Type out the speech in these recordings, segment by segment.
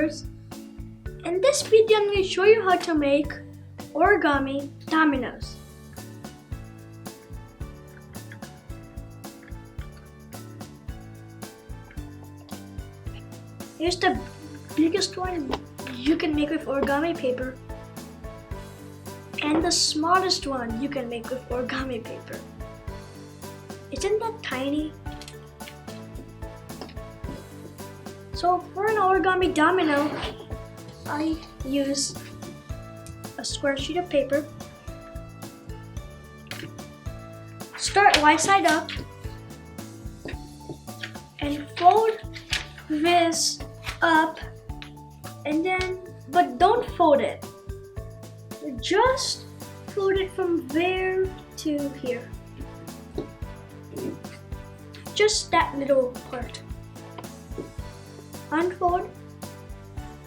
viewers. In this video, I'm going to show you how to make origami dominoes. Here's the biggest one you can make with origami paper, and the smallest one you can make with origami paper. Isn't that tiny? So for an origami domino, I use a square sheet of paper. Start right side up and fold this up, and then, but don't fold it. Just fold it from there to here. Just that little part. Unfold,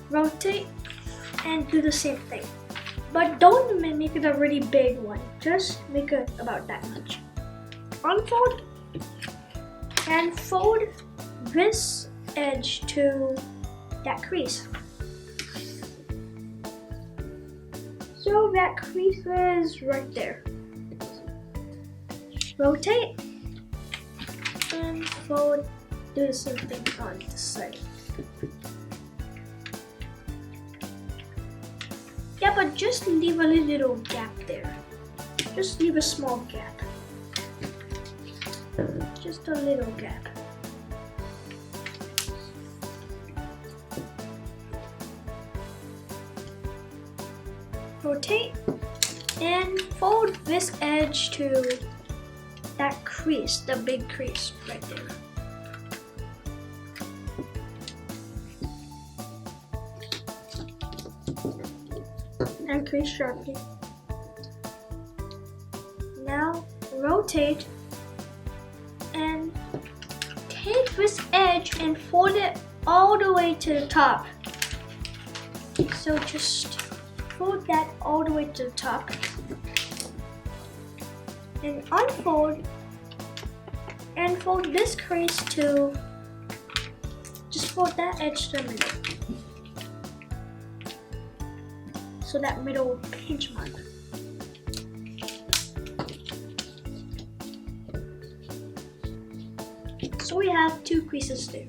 rotate, and do the same thing. But don't make it a really big one. Just make it about that much. Unfold and fold this edge to that crease. So that crease is right there. Rotate and fold. Do the same thing on this side. Yeah, but just leave a little gap there. Just leave a small gap. Just a little gap. Rotate and fold this edge to that crease, the big crease right there. And crease sharply. Now rotate and take this edge and fold it all the way to the top. So just fold that all the way to the top. And unfold and fold this crease to, just fold that edge to the middle. So that middle pinch mark. So we have two creases there.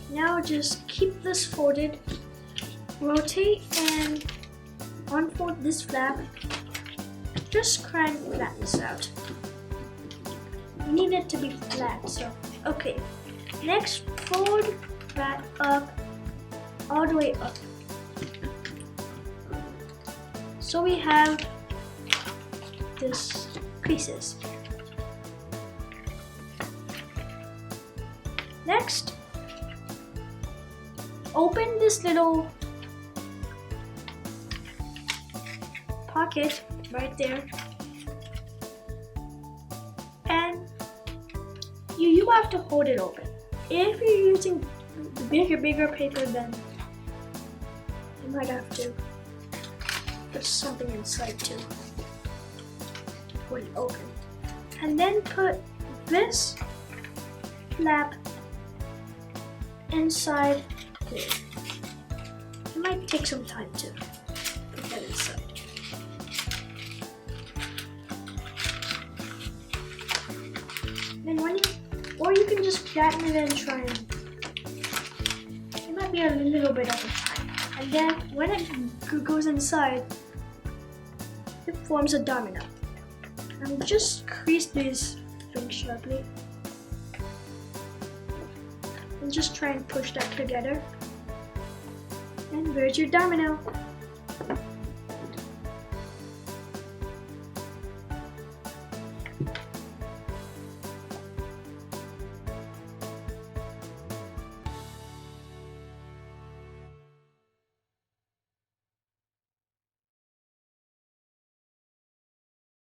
Now just keep this folded, rotate and unfold this flap. Just try and flatten this out. You need it to be flat, so okay. Next, fold that up, all the way up. So we have this creases. Next, open this little pocket right there, and you have to hold it open. If you're using bigger paper, then you might have to put something inside too. Hold it open. And then put this flap inside there. It might take some time to put that inside. Then or you can just flatten it and try and, it might be a little bit of a time. And then when it goes inside, it forms a domino. And just crease these things sharply. And just try and push that together. And there's your domino.